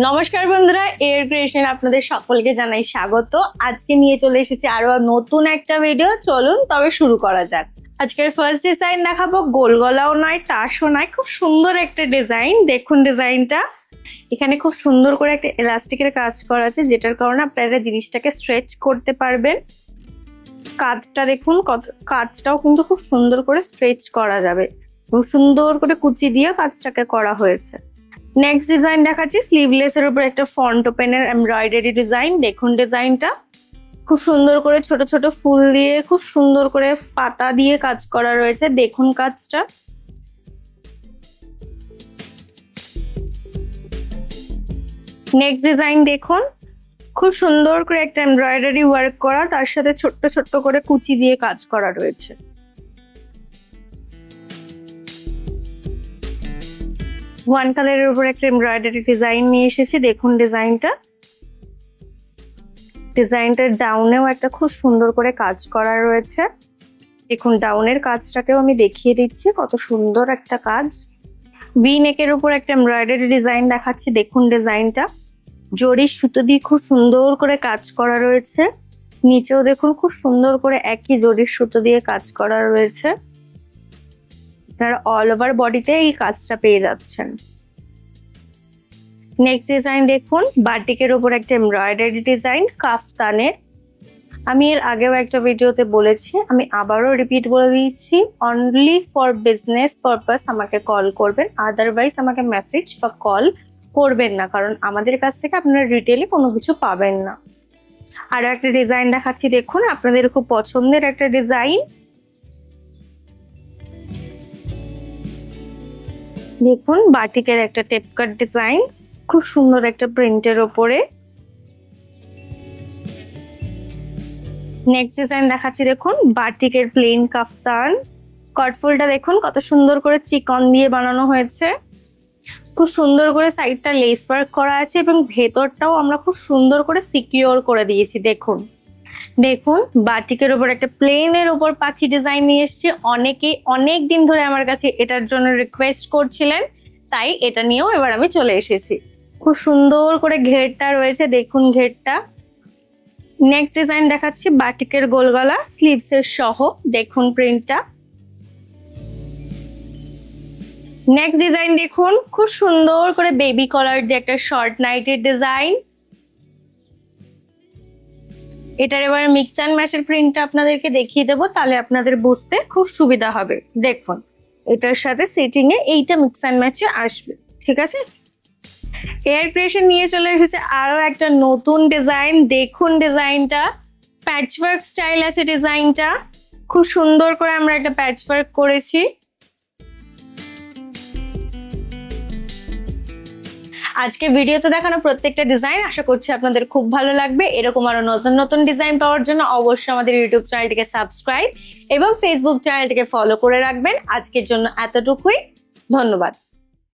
নমস্কার বন্ধুরা, air creation আপনাদের সকলকে জানাই স্বাগত। আজকে নিয়ে চলে এসেছি আরো নতুন একটা ভিডিও। চলুন তবে শুরু করা যাক। আজকের ফার্স্ট ডিজাইন দেখাবো, গোল গলাও নয় তাসও নয়, খুব সুন্দর একটা ডিজাইন। দেখুন ডিজাইনটা, এখানে খুব সুন্দর করে একটা এলাস্টিকের কাজ করা আছে, যেটার কারণে আপনারা জিনিসটাকে স্ট্রেচ করতে পারবেন। কাজটা দেখুন, কাজটাও কিন্তু খুব সুন্দর করে স্ট্রেচ করা যাবে, খুব সুন্দর করে কুচি দিয়ে কাজটাকে করা হয়েছে। নেক্সট ডিজাইন দেখাচ্ছি, স্লিভলেস এর উপর একটা ফ্রন্ট ওপেনের এমব্রয়ডারি ডিজাইন। দেখুন ডিজাইনটা খুব সুন্দর করে ছোট ছোট ফুল দিয়ে, খুব সুন্দর করে পাতা দিয়ে কাজ করা রয়েছে। দেখুন কাজটা। নেক্সট ডিজাইন দেখুন, খুব সুন্দর করে একটা এমব্রয়ডারি ওয়ার্ক করা, তার সাথে ছোট্ট ছোট্ট করে কুচি দিয়ে কাজ করা রয়েছে। ওয়ান কালারের উপর একটা এমব্রয়ডারি ডিজাইন নিয়ে এসেছি। দেখুন ডিজাইনটার ডাউনেও একটা খুব সুন্দর করে কাজ করা রয়েছে। দেখুন ডাউনের কাজটাকেও আমি দেখিয়ে দিচ্ছি, কত সুন্দর একটা কাজ। ভি নেকের উপর একটা এমব্রয়ডারি ডিজাইন দেখাচ্ছি। দেখুন ডিজাইনটা জরির সুতো দিয়ে খুব সুন্দর করে কাজ করা রয়েছে। নিচেও দেখুন খুব সুন্দর করে একই জরির সুতো দিয়ে কাজ করা রয়েছে। আপনারা অল ওভার বডিতে এই কাজটা পেয়ে যাচ্ছেন। নেক্সট ডিজাইন দেখুন, বাটিকের উপর একটা এমব্রয়ডারি ডিজাইন কাফতানের। আমি এর আগেও একটা ভিডিওতে বলেছি, আমি আবারও রিপিট বলে দিচ্ছি, অনলি ফর বিজনেস পারপাস আমাকে কল করবেন, আদারওয়াইজ আমাকে মেসেজ বা কল করবেন না, কারণ আমাদের কাছ থেকে আপনারা রিটেলে কোনো কিছু পাবেন না। আরো একটা ডিজাইন দেখাচ্ছি, দেখুন আপনাদের খুব পছন্দের একটা ডিজাইন। দেখুন বাটিকের একটা টেপ কাট ডিজাইন, খুব সুন্দর একটা প্রিন্টের ওপরে। নেক্সট ডিজাইন দেখাচ্ছি, দেখুন বাটিকের প্লেন কাফতান। কটফুলটা দেখুন কত সুন্দর করে চিকন দিয়ে বানানো হয়েছে, খুব সুন্দর করে সাইডটা লেস ওয়ার্ক করা আছে এবং ভেতরটাও আমরা খুব সুন্দর করে সিকিউর করে দিয়েছি। দেখুন বাটিকের উপর একটা প্লেনের উপর পাখি ডিজাইন নিয়ে এসেছি। অনেকেই অনেক দিন ধরে আমার কাছে এটার জন্য রিকোয়েস্ট করছিলেন, তাই এটা নিয়েও এবার আমি চলে এসেছি। খুব সুন্দর করে ঘেরটা রয়েছে, দেখুন ঘেরটা। নেক্সট ডিজাইন দেখাচ্ছি, বাটিকের গোল গলা স্লিভসের সহ। দেখুন প্রিন্টটা। নেক্সট ডিজাইন দেখুন, খুব সুন্দর করে বেবি কলার দিয়ে একটা শর্ট নাইটের ডিজাইন। এটার এবার মিক্স অ্যান্ড ম্যাচের প্রিন্টটা আপনাদেরকে দেখিয়ে দেবো, তাহলে আপনাদের বুঝতে খুব সুবিধা হবে। দেখুন এটার সাথে সেটিং এ এইটা মিক্স অ্যান্ড ম্যাচে আসবে, ঠিক আছে। এয়ার ক্রিয়েশন নিয়ে চলে এসেছে আরো একটা নতুন ডিজাইন। দেখুন ডিজাইনটা প্যাচওয়ার্ক স্টাইল আছে। ডিজাইনটা খুব সুন্দর করে আমরা একটা প্যাচওয়ার্ক করেছি। আজকে ভিডিওতে দেখানো প্রত্যেকটা ডিজাইন আশা করছি আপনাদের খুব ভালো লাগবে। এরকম আরো নতুন নতুন ডিজাইন পাওয়ার জন্য অবশ্যই আমাদের ইউটিউব চ্যানেলটিকে সাবস্ক্রাইব এবং ফেসবুক চ্যানেলটিকে ফলো করে রাখবেন। আজকের জন্য এতটুকুই, ধন্যবাদ।